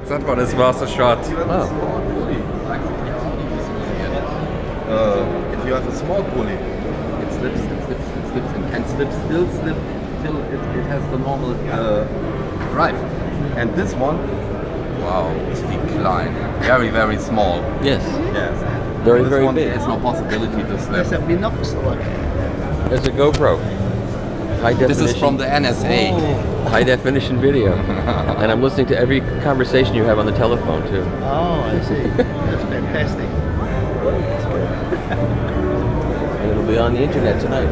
That one is worth a shot. Oh. If you have a small pulley, it slips and can slip till it has the normal drive. And this one, wow, is decline. Very, very small. Yes. Yes. Very, this very one, big. there's no possibility to slip. There's a GoPro. High definition. This is from the NSA. Oh. High definition video. And I'm listening to every conversation you have on the telephone too. Oh, I see. That's fantastic. And it'll be on the internet tonight.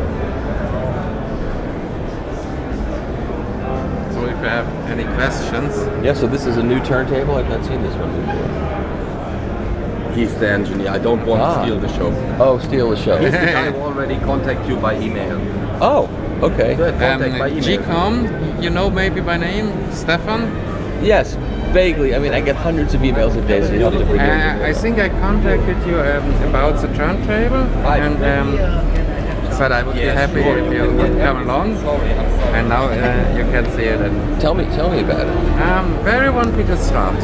So if you have any questions. Yeah, so this is a new turntable? I've not seen this one before. He's the engineer. I don't want to steal the show. Oh, steal the show. He's the guy who already contact you by email. Oh, okay. Good. Contact by email. GCOM, you know maybe by name, Stefan? Yes, vaguely. I mean, I get hundreds of emails a day, so you have to forgive me. I think I contacted you about the turntable, and said I would be happy if you would come along. And now you can see it. And Tell me about it. where you want me to start?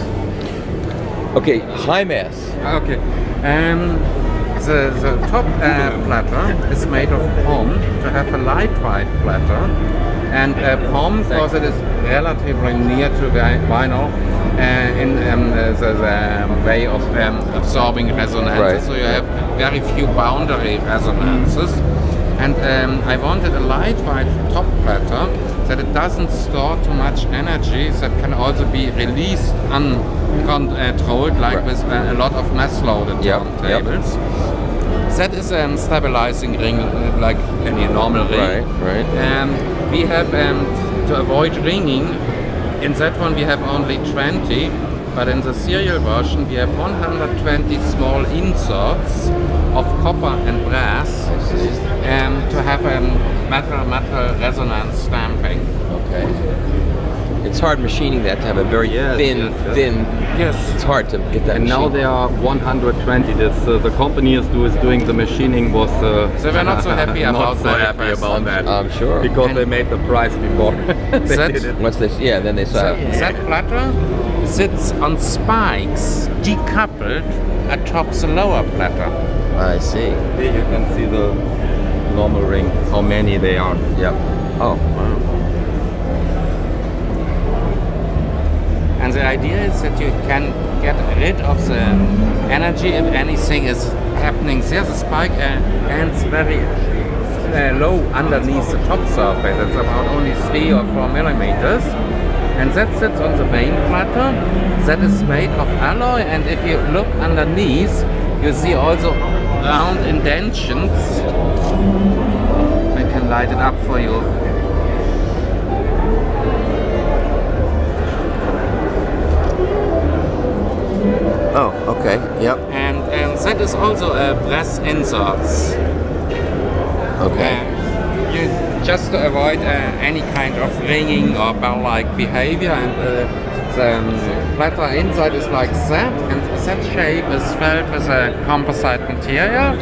Okay, high mass. Okay. The top platter is made of POM to have a lightweight platter, and POM, because it is relatively near to vinyl in the way of absorbing resonances, Right. so you have very few boundary resonances. And I wanted a lightweight top platter that it doesn't store too much energy, that can also be released uncontrolled, like with a lot of mass-loaded turntables. That is a stabilizing ring, like any normal ring. Right. We have to avoid ringing. In that one we have only 20, but in the serial version we have 120 small inserts of copper and brass to have a metal resonance stamping. Okay. It's hard machining that to have a very thin. Yes. It's hard to get that. And now there are 120. This the company is doing the machining was. So we're not so happy about that. I'm sure. Because they made the price before. They did it. Once they, then they saw. That platter sits on spikes decoupled atop the lower platter. I see. Here you can see the normal ring. How many they are? Yep. Oh, wow. And the idea is that you can get rid of the energy if anything is happening there. The spike ends very low underneath the top surface. It's about only 3 or 4 millimeters. And that sits on the main platter. That is made of alloy, and if you look underneath, you see also round indentions. I can light it up for you. Oh, okay. Yep. And that is also brass inserts. Okay. You just to avoid any kind of ringing or bell-like behavior, and the platter inside is like that, and that shape is filled with a composite material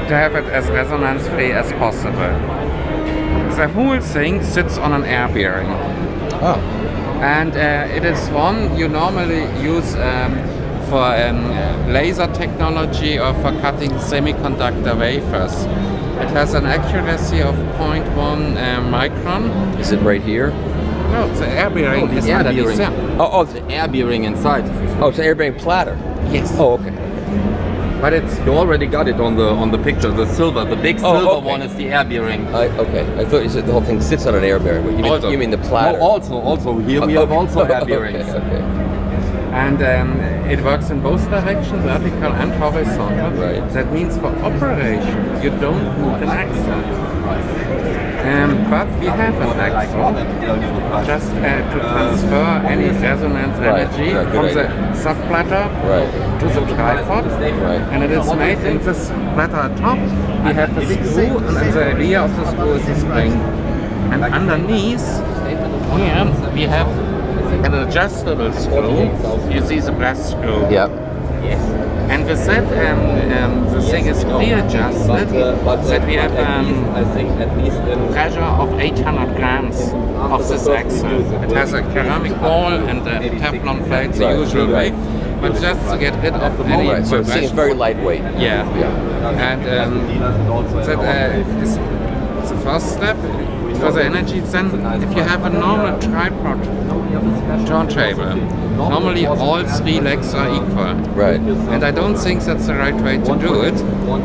to have it as resonance-free as possible. The whole thing sits on an air bearing. Oh. And it is one you normally use for laser technology or for cutting semiconductor wafers. It has an accuracy of 0.1 micron. Is it right here? No, the air bearing is underneath there. Oh, it's the Air bearing inside. Oh, it's an air bearing platter. Yes. Oh, okay. But you already got it on the picture. The silver, the big silver okay. one is the air bearing. Okay. I thought you said the whole thing sits on an air bearing, but you mean the platter? No, also here we have also air bearings. Okay. And it works in both directions, vertical and horizontal. Right. That means for operation, you don't need an axle. But we have an axle just to transfer any resonance energy from the subplatter to the tripod. And it is made in this platter top. We have the screw, and the idea of the screw is the spring. And underneath here we have an adjustable screw. You see the brass screw. Yep. And with that, the thing is pre-adjusted, that we have pressure of 800 grams of this axle. It has a ceramic ball and a Teflon plate the usual way, but just to get rid of any So it's very lightweight. Yeah. And that is the first step for the energy. Then if you have a normal tripod turntable, normally all 3 legs are equal. Right. And I don't think that's the right way to do it.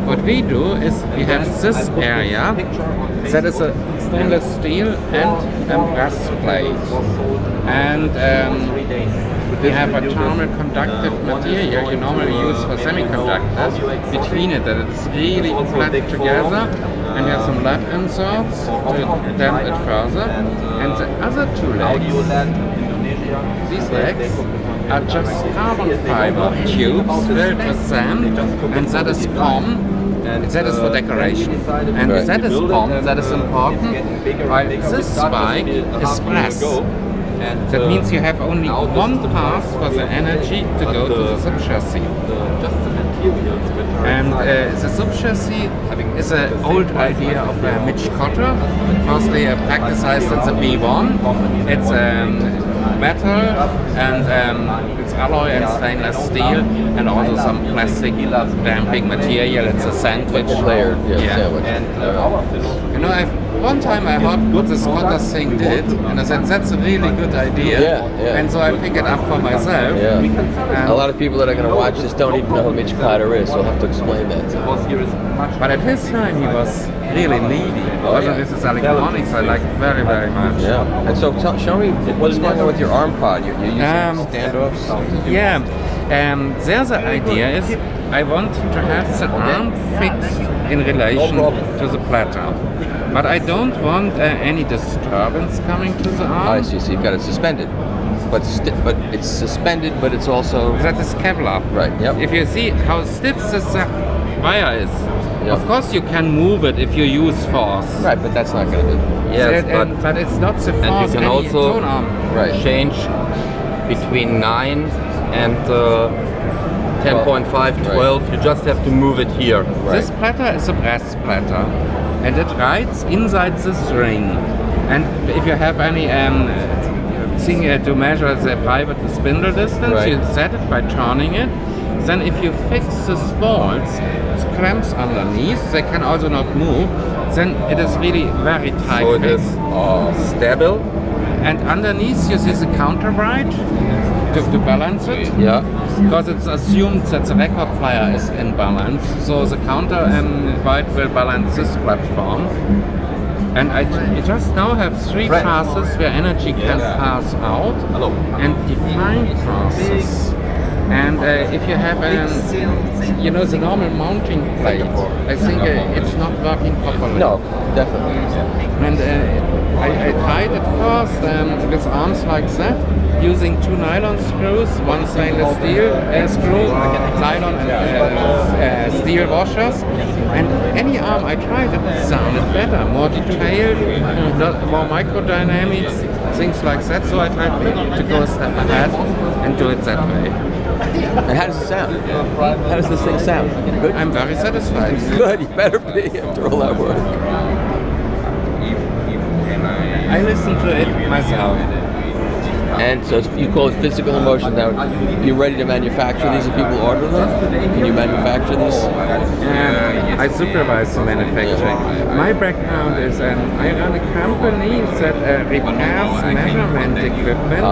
What we do is we have this area that is a stainless steel and a brass plate. And we have a thermal conductive material you normally use for semiconductors between it, that it's really flat together, and you have some lead inserts to damp it further. And the other 2 legs, these legs, are just carbon fiber tubes filled with sand, and that is POM. That is for decoration. And that is POM, that is important, while this spike is brass. That means you have only one path for the energy to go to the subchassis. And the subchassis is an old idea of Mitch Cotter. Firstly, practicized at the B1. It's metal and it's alloy and stainless steel, and also some plastic damping material. It's a sandwich layered, sandwich. And you know, one time I heard what this Cotter thing did, and I said that's a really good idea. And so I pick it up for myself. A lot of people that are going to watch this don't even know who Mitch Platter is, so I'll have to explain that. But at his time he was really needy. Also this is electronics I like very, very much. Yeah. And so show me what's going on with your arm pod. You're using standoffs? Yeah. There the idea is I want to have the arm fixed in relation to the platter. But I don't want any disturbance coming to the arm. I see, so you've got it suspended. But it's suspended, but it's also... That is Kevlar. Right, yep. If you see how stiff this wire is, of course you can move it if you use force. Right, but that's not going to be... Yes, but it's not the force. And you can also change between 9 and 10.5, 12. You just have to move it here. This platter is a brass platter, and it rides inside this ring. And if you have any thing to measure the pivot the spindle distance, you set it by turning it. Then if you fix the balls, it's clamps underneath, they can also not move, then it is really very tight. So it is stable. And underneath you see the counter ride to balance it. Yeah. Because it's assumed that the record player is in balance, so the counter ride will balance this platform. And I just now have 3 passes where energy can pass out and defined passes. And if you have you know, the normal mounting plate, I think it's not working properly. No, definitely. And I tried it first with arms like that, using 2 nylon screws, 1 stainless steel screw, nylon and steel washers. And any arm I tried, it sounded better, more detailed, more microdynamics, things like that. So I tried to go a step ahead and do it that way. And how does it sound? How does this thing sound? Good? I'm very satisfied. Good, you better be after all that work. I listen to it myself. And so you call it physical emotion. Now, you're ready to manufacture these if people order them? Can you manufacture these? I supervise the manufacturing. My background is I run a company that repairs measurement equipment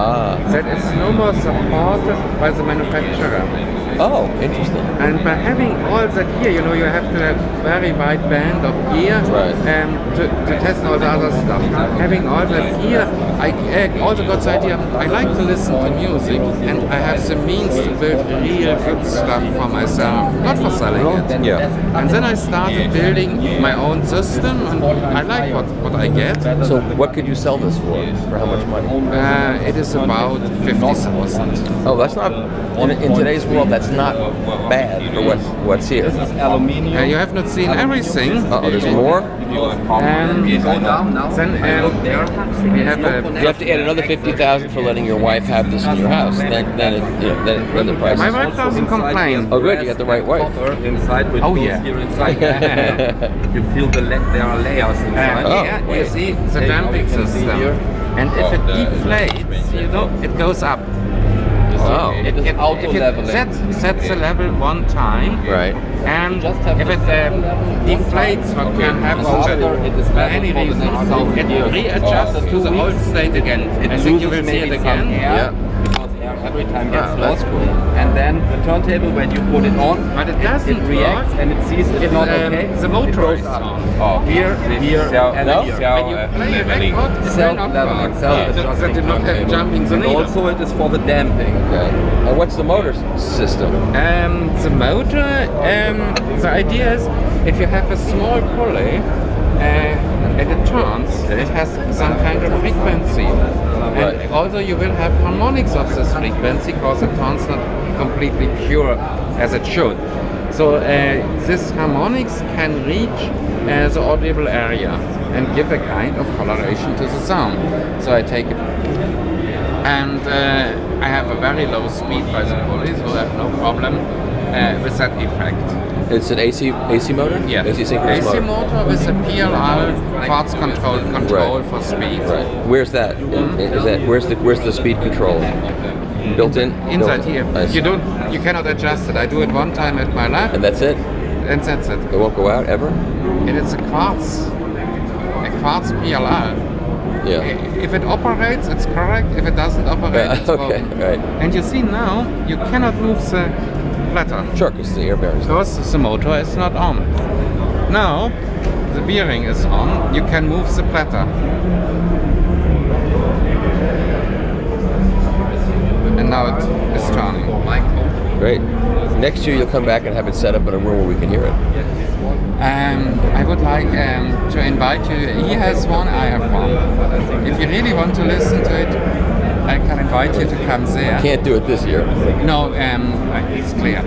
that is no more supported by the manufacturer. Oh, interesting. And by having all that gear, you know, you have to have very wide band of gear to test all the other stuff. Having all that gear, I also got the idea, I like to listen to music, and I have the means to build real good stuff for myself, not for selling it. Yeah. And then I started building my own system, and I like what I get. So what could you sell this for? For how much money? It is about 50,000. Oh, that's not, in today's world, that's that's not bad for what's here. This is aluminium. You have not seen everything. Oh, there's more? Then we have You have to add another 50,000 for letting your wife have this in your house. Then the price. my wife doesn't complain. Oh, good, you got the right wife. Inside with Oh, those yeah. here inside. You feel there are layers inside. Here you see the damping system, and if it deflates, you know, it goes up. Oh. It is auto If it leveling. sets the level one time, Right. and Just have if the it deflates, what can happen After it is for level any for the reason, next 1,000 it years. readjusts After to the 2 old weeks, state again. I think you will see it maybe some again. air, Yeah. because air every time gets Ah, lost. that's cool. And then the turntable, when you put it on, But it doesn't reacts work and it sees it's if, not okay. the motor it goes is up. on. Oh, here, and No? here. When you play a record, it will not Self-leveling, work. self-adjusting. That did not have jumping the And needle. also it is for the damping. Okay. And what's the motor system? The motor, the idea is if you have a small pulley and it turns, it has some kind of frequency. Right. And also you will have harmonics of this frequency because it turns not completely pure as it should. So this harmonics can reach the audible area and give a kind of coloration to the sound. So I take it, and I have a very low speed by the pulley, so I have no problem with that effect. It's an AC motor? Yeah, AC synchronous AC motor. motor with a PLR quartz control Right. for speed. Right. Where's that? Is that where's the speed control? Built in? Inside Built- here. I see. You cannot adjust it. I do it one time at my lab, And that's it? and that's it. It won't go out ever? And it's a quartz PLR. Yeah. If it operates, it's correct. If it doesn't operate, it's Okay, broken. right. And you see now, you cannot move the platter Sure, because the air bearings. because the motor is not on. Now, the bearing is on. You can move the platter. And now it is turning. Great. Next year you'll come back and have it set up in a room where we can hear it. I would like to invite you. He has one, I have one. If you really want to listen to it, I can invite you to come there. Can't do it this year. No, it's clear.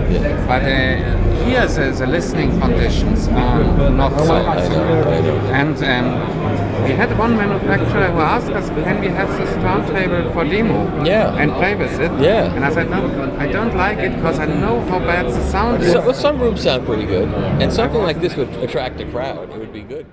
But here the listening conditions are not so. I know. And we had one manufacturer who asked us, can we have this turntable for demo? Yeah. And play with it? Yeah. And I said, no, I don't like it because I know how bad the sound is. Well, some rooms sound pretty good, and something like this would attract a crowd. It would be good.